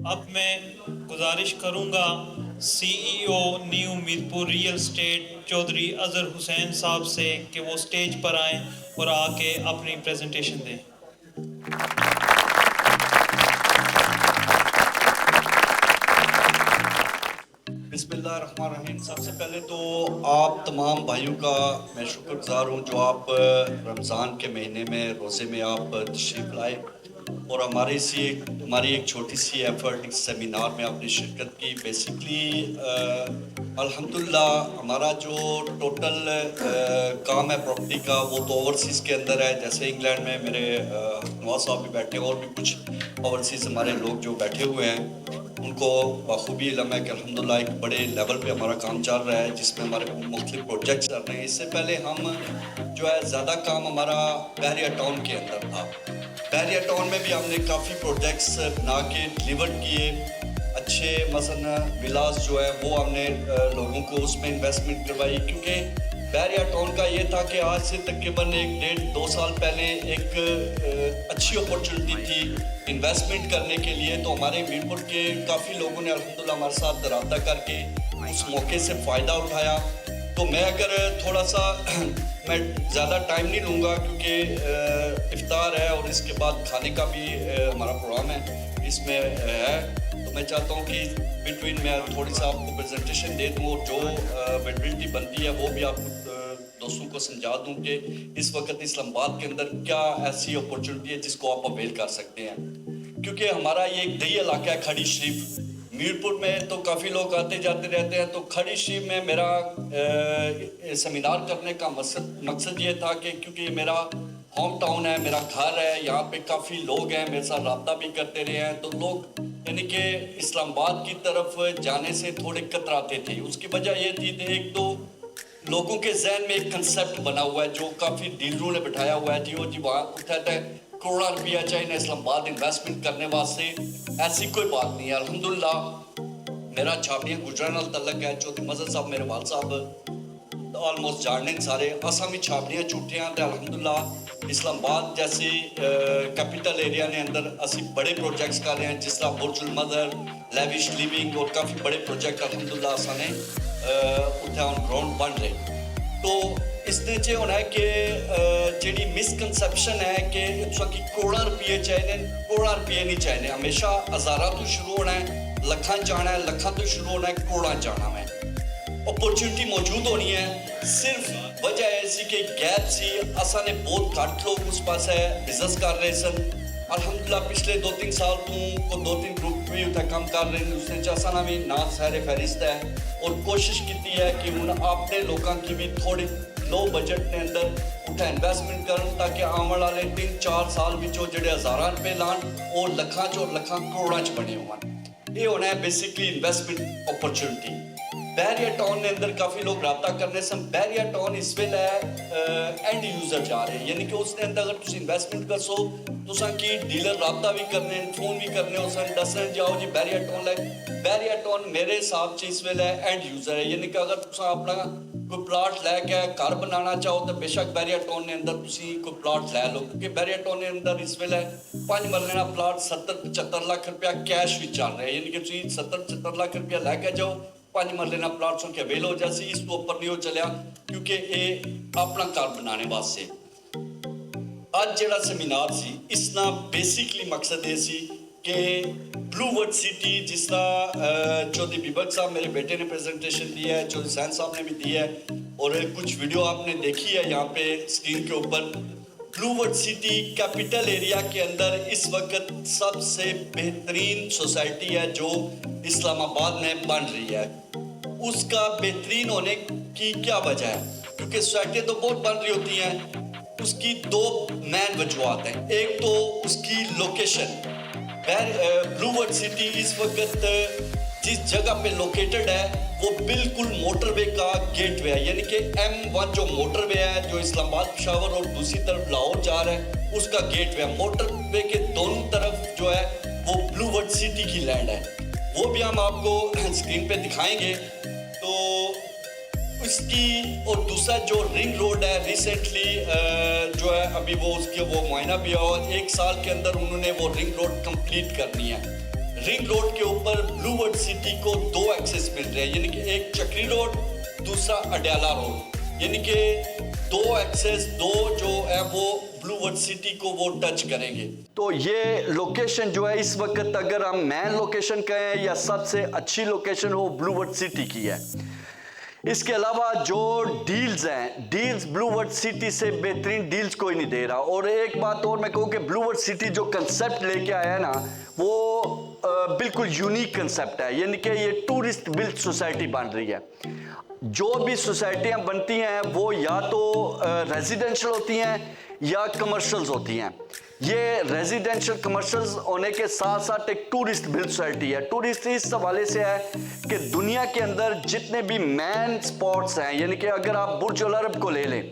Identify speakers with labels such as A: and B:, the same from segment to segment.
A: अब मैं गुजारिश करूंगा CEO new Mirpur real estate Chaudhry Azhar Hussain साहब से कि वो स्टेज पर आएं और आके अपनी प्रेजेंटेशन दें।
B: बिस्मिल्लाहिर्रहमानिर्रहीम। सबसे पहले तो आप तमाम भाइयों का मैं शुक्रगुजार हूँ जो आप रमज़ान के महीने में रोज़े में आप तशरीफ़ लाए और हमारी एक छोटी सी एफर्ट इस सेमिनार में आपने शिरकत की। बेसिकली अल्हम्दुलिल्लाह हमारा जो टोटल काम है प्रॉपर्टी का वो तो ओवरसीज़ के अंदर है। जैसे इंग्लैंड में मेरे नवाज साहब भी बैठे हैं और भी कुछ ओवरसीज़ हमारे लोग जो बैठे हुए हैं उनको बखूबी इल्म है कि अल्हम्दुलिल्लाह एक बड़े लेवल पे हमारा काम चल रहा है जिसमें हमारे मुख्तलिफ प्रोजेक्ट्स चल रहे हैं। इससे पहले हम जो है ज़्यादा काम हमारा बहरिया टाउन के अंदर था। बहरिया टाउन में भी हमने काफ़ी प्रोजेक्ट्स बना के डिलीवर किए। अच्छे मसलन विलास जो है वो हमने लोगों को उसमें इन्वेस्टमेंट करवाई, क्योंकि बहरिया टाउन का ये था कि आज से तकरीबन 1-1.5-2 साल पहले एक अच्छी अपॉर्चुनिटी थी इन्वेस्टमेंट करने के लिए। तो हमारे मीरपुर के काफ़ी लोगों ने अल्हम्दुलिल्लाह हमारे साथ रब्ता करके उस मौके से फ़ायदा उठाया। तो मैं अगर थोड़ा सा मैं ज़्यादा टाइम नहीं लूँगा क्योंकि इफ्तार है और इसके बाद खाने का भी हमारा प्रोग्राम है इसमें है। तो मैं चाहता हूँ कि बिटवीन मैं थोड़ी सा आपको प्रेजेंटेशन दे दूँ और जो विजिबिलिटी बनती है वो भी आप दोस्तों को समझा दूँ कि इस वक्त इस्लामाबाद के अंदर क्या ऐसी अपॉर्चुनिटी है जिसको आप अवेल कर सकते हैं। क्योंकि हमारा ये एक दही इलाका है खड़ी शरीफ। मीरपुर में तो काफ़ी लोग आते जाते रहते हैं। तो खड़ी शरीफ में मेरा सेमिनार करने का मकसद ये था कि क्योंकि मेरा होम टाउन है, मेरा घर है, यहाँ पे काफ़ी लोग हैं, मेरे साथ रब्ता भी करते रहे हैं। तो लोग यानी कि इस्लामाबाद की तरफ जाने से थोड़े कतराते थे। उसकी वजह ये थी एक तो लोगों के जहन में एक कंसेप्ट बना हुआ है जो काफ़ी डीलरों ने बिठाया हुआ है जी वहाँ उठाता है करोड़ा रुपया चाहिए इस्लामाबाद इन्वेस्टमेंट करने वास्ते। ऐसी कोई बात नहीं है। अल्हम्दुलिल्लाह मेरा छाबड़ियाँ गुजरात नाल तल्लक है। चौधरी मजहर साहब मेरे वाल साहब ऑलमोस्ट जानने सारे असा भी छाबड़ियाँ झूठे हैं। तो अल्हम्दुलिल्लाह इस्लामाबाद जैसे कैपिटल एरिया ने अंदर असी बड़े प्रोजेक्ट्स कर रहे हैं जिस तरह बुर्जुल मदर लेविश लिविंग और काफ़ी बड़े प्रोजेक्ट अल्हम्दुलिल्लाह असा ने उत्थे ऑन ग्राउंड बन रहे। तो इसने च होना है कि जी मिसकनसैप्शन है कि करोड़ा रुपये चाहिए, करोड़ा रुपये नहीं चाहिए। हमेशा हज़ारा तो शुरू होना है, लखा जाना है, लखा तो शुरू होना है, करोड़ा जाना है। अपॉर्चुनिटी मौजूद होनी है। सिर्फ वजह ऐसी कि गैप सी असा ने बहुत घट लोग उस पास बिजनेस कर रहे सन। अल्हम्दुलिल्लाह पिछले 2-3 साल तो 2-3 ग्रुप भी उत्थे काम कर रहे हैं। उसने असा ना भी ना सारे फहरिस्त है और कोशिश की है कि हूँ अपने लोगों की भी थोड़ी लो बजट के अंदर उत्थे इन्वेस्टमेंट करन ताकि आने वाले 3-4 साल जो जोड़े हज़ारा रुपये लान और लखा चो लखा करोड़ा च बने हो। ये होना है बेसिकली इन्वेस्टमेंट अपॉर्चुनिटी। बहरिया टाउन के अंदर काफ़ी लोग रब्ता करने सन। बहरिया टाउन इस वेले एंड यूजर जा रहे हैं, यानी कि उसके अंदर अगर तुम इन्वेस्टमेंट कर सो तुसा की डीलर रब्ता भी करने फोन भी करने हो सन दसन जाओ जी बहरिया टाउन लाए। बहरिया टाउन मेरे हिसाब से इस वेले एंड यूजर है, यानी कि अगर तुसा अपना कोई प्लाट लैके घर बनाना चाहो तो बेशक बहरिया टाउन के अंदर तुसी कोई प्लाट लै लो, क्योंकि बहरिया टाउन के अंदर इस वेले 5 मरले का प्लाट 70-75 लाख रुपया कैश भी चल रहा है। यानी कि तुम 70-75 लाख रुपया लैके जाओ 5 मरले का प्लाट सुन के अवेल हो जासी। इस तो ऊपर नहीं हो चलिया क्योंकि ये अपना घर बनाने वास्ते। आज जड़ा सेमिनार सी इसका बेसिकली मकसद ये सी कि ब्लू वर्ड सिटी जिस तरह चौधरी बिबक साहब मेरे बेटे ने प्रेजेंटेशन दी है, चौधरी सैन साहब ने भी दी है और कुछ वीडियो आपने देखी है यहाँ पे स्क्रीन के ऊपर। Blue World City capital area के अंदर इस वक्त सबसे बेहतरीन सोसाइटी है जो इस्लामाबाद में बन रही है। उसका बेहतरीन होने की क्या वजह है? क्योंकि सोसाइटी तो बहुत बन रही होती हैं, उसकी 2 मेन वजूहत हैं। एक तो उसकी लोकेशन। ब्लू वर्ड सिटी इस वक्त जिस जगह पे लोकेटेड है वो बिल्कुल मोटरवे का गेटवे है, यानी कि M1 जो मोटरवे है जो इस्लामाबाद पेशावर और दूसरी तरफ लाहौर जा रहा है उसका गेटवे है। मोटरवे के दोनों तरफ जो है वो ब्लू वर्ड सिटी की लैंड है, वो भी हम आपको स्क्रीन पे दिखाएंगे। तो उसकी और दूसरा जो रिंग रोड है रिसेंटली जो है अभी वो उसके वो मुआयना भी है और 1 साल के अंदर उन्होंने वो रिंग रोड कंप्लीट करनी है। रिंग रोड के ऊपर ब्लू वर्ल्ड सिटी को 2 एक्सेस मिल रहे हैं, यानी कि एक चक्री रोड, दूसरा अडयाला रोड, यानी कि 2 एक्सेस, 2 जो है वो ब्लू वर्ल्ड सिटी को वो टच करेंगे। तो ये लोकेशन जो है इस वक्त अगर हम मेन लोकेशन कहें या सबसे अच्छी लोकेशन वो ब्लू वर्ल्ड सिटी की है। इसके अलावा जो डील्स हैं, डील्स ब्लू वर्ल्ड सिटी से बेहतरीन डील्स कोई नहीं दे रहा। और एक बात और मैं कहूँ कि ब्लू वर्ल्ड सिटी जो कंसेप्ट लेके आया है ना, वो बिल्कुल यूनिक कंसेप्ट है, यानी कि ये टूरिस्ट बिल्ट सोसाइटी बन रही है। जो भी सोसाइटियाँ बनती हैं वो या तो रेजिडेंशियल होती हैं या कमर्शियल्स होती हैं। ये रेजिडेंशियल कमर्शियल्स होने के साथ साथ एक टूरिस्ट बिल्ट सोसाइटी है। टूरिस्ट इस हवाले से है कि दुनिया के अंदर जितने भी मेन स्पॉट्स हैं, यानी कि अगर आप बुर्ज अल अरब को ले लें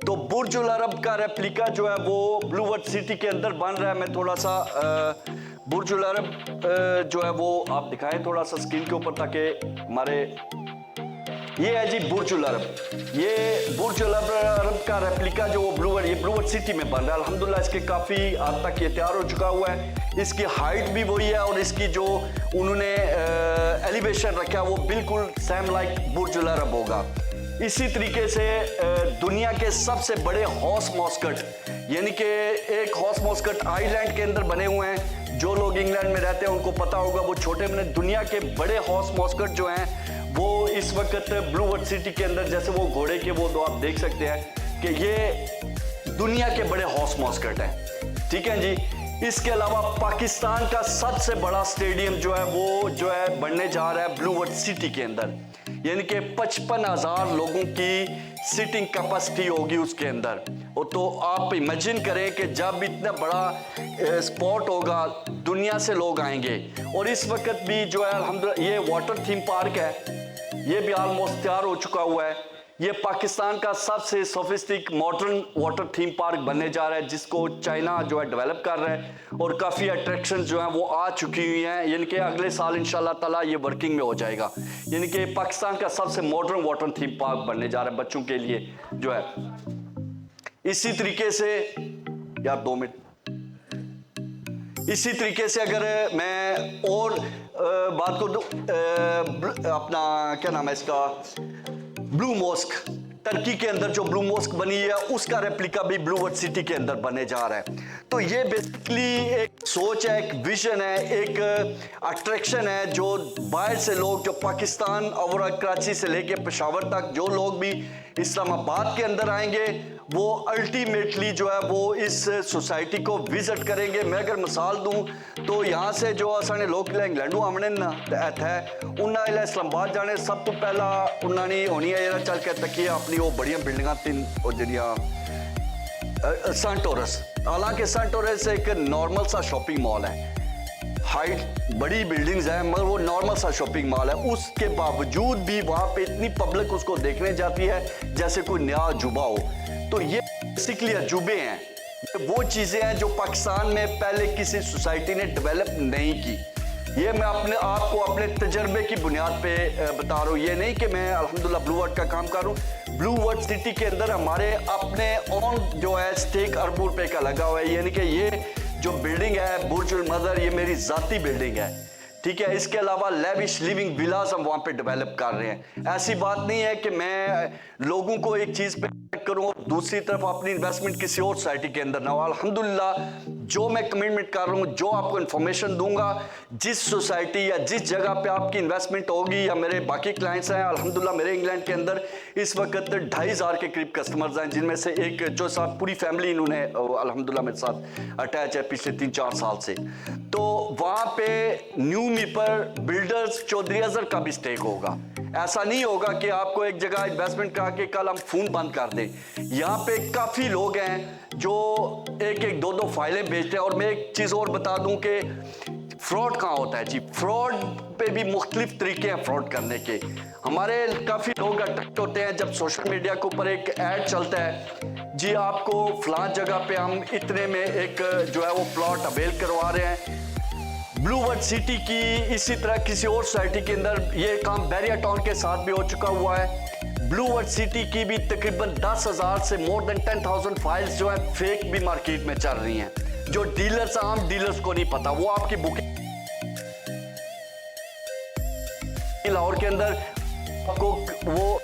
B: तो बुर्ज अल अरब का रेप्लिका जो है वो ब्लू वर्ल्ड सिटी के अंदर बन रहा है। मैं थोड़ा सा बुर्ज अल अरब जो है वो आप दिखाएं थोड़ा सा स्क्रीन के ऊपर, ताकि हमारे ये है जी बुर्ज अल अरब। ये बुर्ज अल अरब का रेप्लिका जो वो ब्लू वर्ल्ड सिटी में बन रहा है। अल्हम्दुलिल्लाह इसके काफ़ी हद तक ये तैयार हो चुका हुआ है। इसकी हाइट भी वही है और इसकी जो उन्होंने एलिवेशन रखा है वो बिल्कुल सेम लाइक बुर्ज अल अरब होगा। इसी तरीके से दुनिया के सबसे बड़े हॉर्स मॉस्कट, यानी कि एक हॉर्स मॉस्कट आइलैंड के अंदर बने हुए हैं। जो लोग इंग्लैंड में रहते हैं उनको पता होगा, वो छोटे बने दुनिया के बड़े हॉर्स मॉस्कट जो हैं वो इस वक्त ब्लू वर्ल्ड सिटी के अंदर, जैसे वो घोड़े के वो दो आप देख सकते हैं कि ये दुनिया के बड़े हॉर्स मॉस्कट हैं। ठीक है जी। इसके अलावा पाकिस्तान का सबसे बड़ा स्टेडियम जो है वो जो है बनने जा रहा है ब्लू वर्ल्ड सिटी के अंदर, यानी कि 55,000 लोगों की सीटिंग कैपेसिटी होगी उसके अंदर। और तो आप इमेजिन करें कि जब इतना बड़ा स्पॉट होगा दुनिया से लोग आएंगे। और इस वक्त भी जो है अल्हम्दुलिल्लाह ये वाटर थीम पार्क है, ये भी ऑलमोस्ट तैयार हो चुका हुआ है। ये पाकिस्तान का सबसे सोफिस्टिक मॉडर्न वाटर थीम पार्क बनने जा रहा है, जिसको चाइना जो है डेवलप कर रहा है और काफ़ी अट्रैक्शन जो है वो आ चुकी हुई हैं, यानी कि अगले साल इंशाल्लाह ताला ये वर्किंग में हो जाएगा। यानी कि पाकिस्तान का सबसे मॉडर्न वाटर थीम पार्क बनने जा रहा है बच्चों के लिए जो है। इसी तरीके से यार 2 मिनट, इसी तरीके से अगर मैं और बात को अपना क्या नाम है इसका, ब्लू मॉस्क, टर्की के अंदर जो ब्लू मॉस्क बनी है उसका रेप्लिका भी ब्लू वर्ल्ड सिटी के अंदर बनने जा रहा है। तो ये बेसिकली एक सोच है, एक विजन है, एक अट्रैक्शन है जो बाहर से लोग, जो पाकिस्तान और कराची से लेके पेशावर तक जो लोग भी इस्लामाबाद के अंदर आएंगे वो अल्टीमेटली जो है वो इस सोसाइटी को विजिट करेंगे। मैं अगर मिसाल दूं तो यहाँ से जो असाने लोग इंग्लैंडों आमने ना इत्थे उन्हें इस्लामाबाद जाने सब तो पहला उन्होंने होनी है चल के तकिए अपनी वो बड़िया बिल्डिंगां 3 जड़ियाँ सन टोरस। हालांकि सन टोरस एक नॉर्मल सा शॉपिंग मॉल है, हाइट बड़ी बिल्डिंग्स हैं मगर वो नॉर्मल सा शॉपिंग मॉल है। उसके बावजूद भी वहाँ पे इतनी पब्लिक उसको देखने जाती है जैसे कोई नया अजूबा हो। तो ये बेसिकली अजूबे हैं, ये वो चीज़ें हैं जो पाकिस्तान में पहले किसी सोसाइटी ने डेवलप नहीं की। ये मैं अपने आपको अपने तजर्बे की बुनियाद पे बता रहा हूँ, ये नहीं कि मैं अल्हम्दुलिल्लाह ब्लू वर्ल्ड का काम कर रहा हूँ। ब्लू वर्ल्ड सिटी के अंदर हमारे अपने ऑन जो है स्टेक अरबों रुपए का लगा हुआ है, यानी कि ये जो बिल्डिंग है बुर्ज अल मदर ये मेरी ज़ाती बिल्डिंग है। ठीक है। इसके अलावा लेविश लिविंग विलास हम वहाँ पे डेवलप कर रहे हैं। ऐसी बात नहीं है कि मैं लोगों को एक चीज़ पे करूँ और दूसरी तरफ अपनी इन्वेस्टमेंट किसी और सोसाइटी के अंदर ना हो। अल्हम्दुलिल्लाह जो मैं कमिटमेंट कर रहा हूँ, जो आपको इन्फॉर्मेशन दूंगा, जिस सोसाइटी या जिस जगह पे आपकी इन्वेस्टमेंट होगी या मेरे बाकी क्लाइंट्स हैं, अल्हम्दुलिल्लाह मेरे इंग्लैंड के अंदर इस वक्त 2,500 के करीब कस्टमर्स हैं, जिनमें से एक जो साथ पूरी फैमिली इन्होंने अल्हम्दुलिल्लाह मेरे साथ अटैच है पिछले 3-4 साल से। तो वहाँ पे न्यू मी पर बिल्डर्स चौधरी अजहर का भी स्टेक होगा। ऐसा नहीं होगा कि आपको एक जगह इन्वेस्टमेंट करा के कल हम फोन बंद कर दें। यहाँ पे काफ़ी लोग हैं जो 1-1, 2-2 फाइलें बेचते हैं। और मैं एक चीज़ और बता दूं कि फ्रॉड कहाँ होता है जी, फ्रॉड पे भी मुख्तलिफ तरीके हैं फ्रॉड करने के। हमारे काफ़ी लोग अट्रैक्ट होते हैं जब सोशल मीडिया के ऊपर एक ऐड चलता है जी आपको फलां जगह पे हम इतने में एक जो है वो प्लॉट अवेल करवा रहे हैं। ब्लू वर्ल्ड सिटी की इसी तरह किसी और सोसाइटी के अंदर ये काम बैरिया टाउन के साथ भी हो चुका हुआ है। ब्लू वर्ल्ड सिटी की भी तकरीबन 10,000 से मोर देन 10,000 फाइल्स जो है फेक भी मार्केट में चल रही हैं, जो डीलर्स आम डीलर्स को नहीं पता। वो आपकी बुकिंग
C: लाहौर के अंदर आपको वो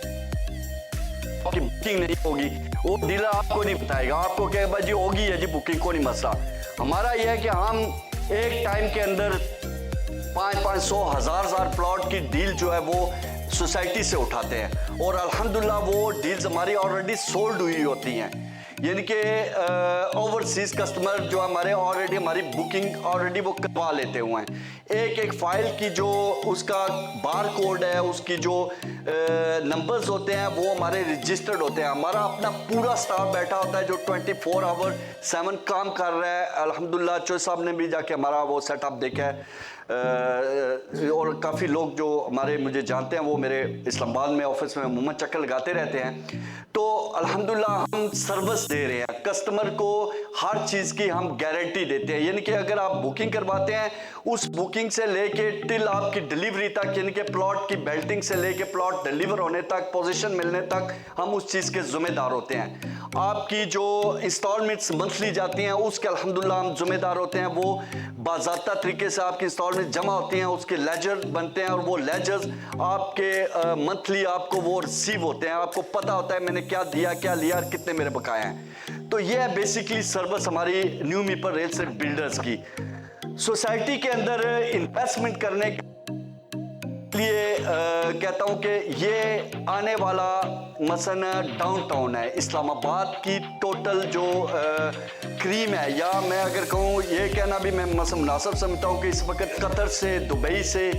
C: आपकी बुकिंग नहीं होगी, वो डीलर आपको नहीं बताएगा, आपको कहेगा जी होगी है जी बुकिंग, को नहीं मसला। हमारा यह है कि हम एक टाइम के अंदर 500 1000 प्लॉट की डील जो है वो सोसाइटी से उठाते हैं और अल्हम्दुलिल्लाह वो डील्स हमारी ऑलरेडी सोल्ड हुई होती हैं, यानी कि ओवरसीज कस्टमर जो हमारे ऑलरेडी हमारी बुकिंग ऑलरेडी वो करवा लेते हुए हैं। एक एक फाइल की जो उसका बार कोड है, उसकी जो नंबर्स होते हैं वो हमारे रजिस्टर्ड होते हैं। हमारा अपना पूरा स्टाफ बैठा होता है जो 24/7 काम कर रहा है। अल्हम्दुलिल्लाह चोई साहब ने भी जाके हमारा वो सेटअप देखा है और काफ़ी लोग जो हमारे मुझे जानते हैं वो मेरे इस्लामाबाद में ऑफिस में मुमूमन चक्कर लगाते रहते हैं। तो अल्हम्दुलिल्लाह हम सर्विस दे रहे हैं कस्टमर को, हर चीज़ की हम गारंटी देते हैं, यानी कि अगर आप बुकिंग करवाते हैं उस बुकिंग से लेके टिल आपकी डिलीवरी तक, यानी कि प्लॉट की बेल्टिंग से लेके प्लॉट डिलीवर होने तक, पोजीशन मिलने तक हम उस चीज़ के ज़िम्मेदार होते हैं। आपकी जो इंस्टॉलमेंट्स मंथली जाती हैं उसके अल्हम्दुलिल्लाह हम ज़िम्मेदार होते हैं, वो बाज़ाब्ता तरीके से आपकी इंस्टॉलमेंट जमा होती हैं, उसके लेजर बनते हैं और वो लेजर्स आपके मंथली आपको वो रिसीव होते हैं, आपको पता होता है मैंने क्या दिया, क्या लिया और कितने मेरे बकाए हैं। तो ये है बेसिकली सर्विस हमारी न्यू मीपर रियल एस्टेट बिल्डर्स की। सोसाइटी के अंदर इन्वेस्टमेंट करने के लिए कहता हूं कि ये आने वाला मसलन डाउनटाउन है, इस्लामाबाद की टोटल जो क्रीम है, या मैं अगर कहूँ ये कहना भी मैं मुनासिब समझता हूँ कि इस वक्त कतर से, दुबई से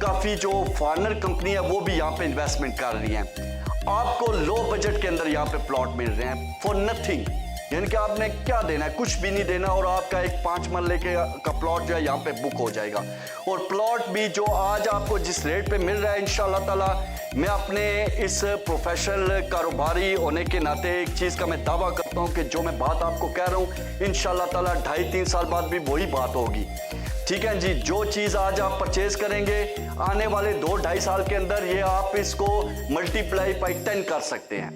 C: काफ़ी जो फॉरेनर कंपनी है वो भी यहाँ पे इन्वेस्टमेंट कर रही हैं। आपको लो बजट के अंदर यहाँ पे प्लॉट मिल रहे हैं फॉर नथिंग, यानी कि आपने क्या देना है, कुछ भी नहीं देना और आपका एक 5 मरले का प्लॉट जो है यहाँ पे बुक हो जाएगा। और प्लॉट भी जो आज आपको जिस रेट पे मिल रहा है इंशाल्लाह ताला, मैं अपने इस प्रोफेशनल कारोबारी होने के नाते एक चीज़ का मैं दावा करता हूँ कि जो मैं बात आपको कह रहा हूँ इंशाल्लाह ताला 2.5-3 साल बाद भी वही बात होगी। ठीक है जी, जो चीज़ आज आप परचेज करेंगे आने वाले 2-2.5 साल के अंदर ये आप इसको मल्टीप्लाई बाई 10 कर सकते हैं।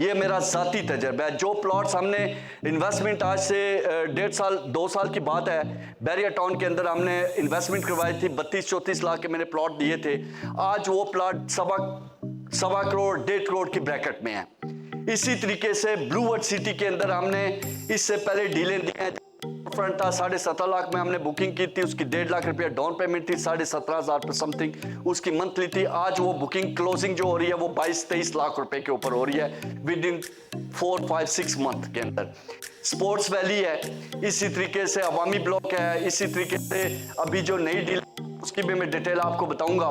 C: ये मेरा ज़ाती तजर्बा है। जो प्लॉट्स हमने इन्वेस्टमेंट आज से 1.5 साल 2 साल की बात है, बैरिया टाउन के अंदर हमने इन्वेस्टमेंट करवाई थी, 32-34 लाख के मैंने प्लॉट दिए थे। आज वो प्लॉट सवा करोड़ 1.5 करोड़ की ब्रैकेट में है। इसी तरीके से ब्लू वर्ड सिटी के अंदर हमने इससे पहले डीलें दी हैं, फ्रंट था 7.5 लाख में हमने बुकिंग की थी, उसकी 1.5 लाख रुपया डाउन पेमेंट थी, 17,500 पर समथिंग उसकी मंथली थी। आज वो बुकिंग क्लोजिंग जो हो रही है वो 22-23 लाख रुपए के ऊपर हो रही है विद इन 4-5-6 मंथ के अंदर। स्पोर्ट्स वैली है, इसी तरीके से अवामी ब्लॉक है, इसी तरीके से अभी जो नई डील उसकी भी मैं डिटेल आपको बताऊंगा।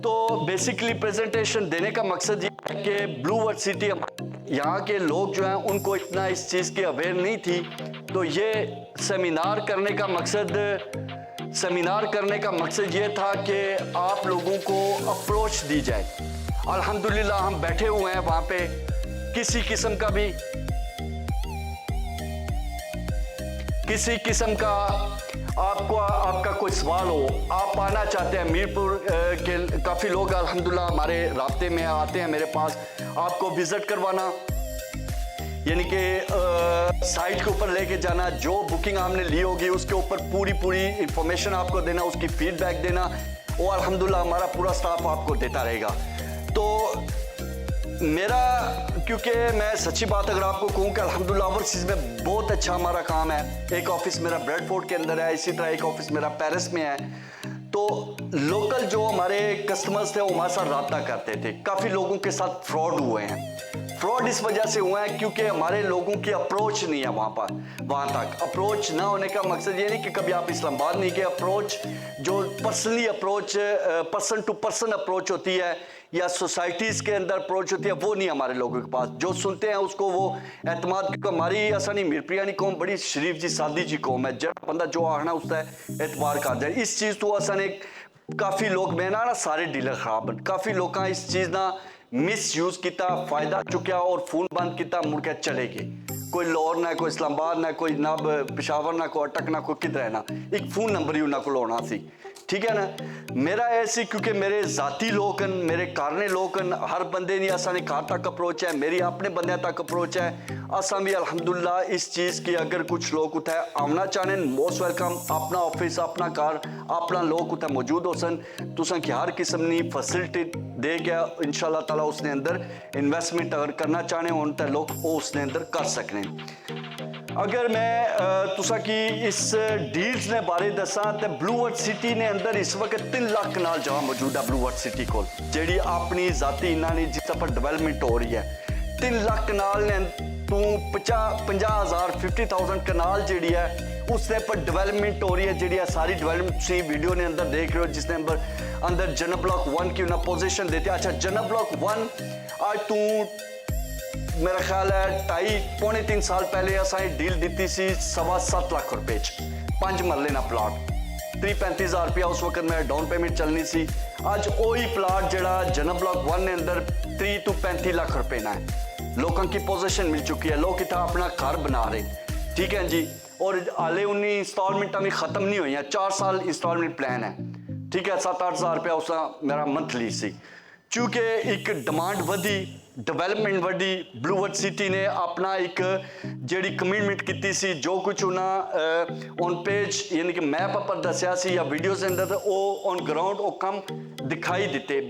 C: तो बेसिकली प्रेजेंटेशन देने का मकसद ये है कि ब्लू वर्ड सिटी यहाँ के लोग जो हैं उनको इतना इस चीज़ की अवेयर नहीं थी, तो ये सेमिनार करने का मकसद ये था कि आप लोगों को अप्रोच दी जाए। अल्हम्दुलिल्लाह हम बैठे हुए हैं वहाँ पे, किसी किस्म का आपका कोई सवाल हो, आप आना चाहते हैं, मीरपुर के काफ़ी लोग अल्हम्दुलिल्लाह हमारे राब्ते में आते हैं मेरे पास, आपको विज़िट करवाना, यानी कि साइट के ऊपर लेके जाना, जो बुकिंग हमने ली होगी उसके ऊपर पूरी इंफॉर्मेशन आपको देना, उसकी फीडबैक देना, और अल्हम्दुलिल्लाह हमारा पूरा स्टाफ आपको देता रहेगा। तो मेरा, क्योंकि मैं सच्ची बात अगर आपको कहूँ कि अल्हम्दुलिल्लाह ओवरसीज़ में बहुत अच्छा हमारा काम है। एक ऑफिस मेरा ब्रेडफोर्ड के अंदर है, इसी तरह एक ऑफिस मेरा पेरिस में है। तो लोकल जो हमारे कस्टमर्स थे वो हमारे साथ रब्ता करते थे। काफ़ी लोगों के साथ फ्रॉड हुए हैं। फ्रॉड इस वजह से हुआ है क्योंकि हमारे लोगों की अप्रोच नहीं है वहाँ तक। अप्रोच ना होने का मकसद ये नहीं कि कभी आप इस्लामाबाद नहीं गए, अप्रोच जो personally approach, person to person approach होती है या सोसाइटीज़ के अंदर अप्रोच होती है, वो नहीं हमारे लोगों के पास। जो सुनते हैं उसको वो एतमाद, क्योंकि हमारी असानी मीरप्रियानी कौम बड़ी शरीफ जी सादी जी कौम है, जब बंदा जो आना उसका एतबार कर जाए। इस चीज़ तो असन काफ़ी लोग मैं ना सारे डीलर खराब हैं, काफ़ी लोग इस चीज़ ना मिस यूज़ किया, फ़ायदा चुकिया और फोन बंद किया, मुड़ के चले गए। कोई लाहौर ना, कोई इस्लामाबाद ना, कोई ना पेशावर ना, कोई अटक ना, कोई किधर है ना, एक फोन नंबर ही उन्होंने को होना सी। ठीक है ना। मेरा ऐसी क्योंकि मेरे जाती लोग हैं, मेरे कारने लोग हैं, हर बंदे ने असा घर तक अप्रोच है, मेरी अपने बंदे तक अप्रोच है। असा भी अल्हम्दुलिल्लाह इस चीज़ की अगर कुछ लोग उतने आना चाहें मोस्ट वेलकम, अपना ऑफिस, अपना कार, अपना लोग उतने मौजूद हो सन, तुसा की हर किस्म की फैसिलिटी दे गया इंशाल्लाह ताला। उसने अंदर इन्वेस्टमेंट अगर करना चाहने हो तो लोग वो उसने अंदर कर सकने। अगर मैं तुसा की इस डील्स ने बारे दसा तो ब्लू वर्ड सिटी ने अंदर इस वक्त 3 लाख कनाल जगह मौजूद है। ब्लू वर्ड सिटी को जी अपनी जाती इन्होंने जिस पर डिवेलपमेंट हो रही है 3 लाख कनाल ने तू 50,000 50,000 कनाल जी है उसने पर डिवेलपमेंट हो रही है। जी सारी डिवेलपमेंट वीडियो ने अंदर देख रहे हो जिसने अंदर जनरल ब्लॉक 1 की उन्हें पोजिशन देती है। अच्छा जनरल ब्लॉक 1 आज तू मेरा ख्याल है 2.5 पौने 3 साल पहले असा डील दी सी 7.25 लाख रुपए 5 मरले ना प्लाट 30-35,000 रुपया उस वक्त मेरा डाउन पेमेंट चलनी सी। आज वही प्लाट जरा जनरल ब्लॉक 1 ने अंदर 30 to 35 लाख रुपए ना है। लोगों की पोजीशन मिल चुकी है, लोग इतना अपना घर बना रहे। ठीक है जी। और हाले उन्नी इंस्टॉलमेंट भी खत्म नहीं हुई हैं, 4 साल इंस्टॉलमेंट प्लान है। ठीक है 7-8 हज़ार रुपया उसका मेरा मंथली सी। चूँकि एक डिमांड वधी, डिवेलपमेंट वधी, ब्लू वर्ड सिटी ने अपना एक जी कमिटमेंट की सी, जो कुछ उन्हें ऑन पेज यानी कि मैप पर दसिया सी या वीडियोज़ के अंदर वो ऑन ग्राउंड वो कम दिखाई दिते।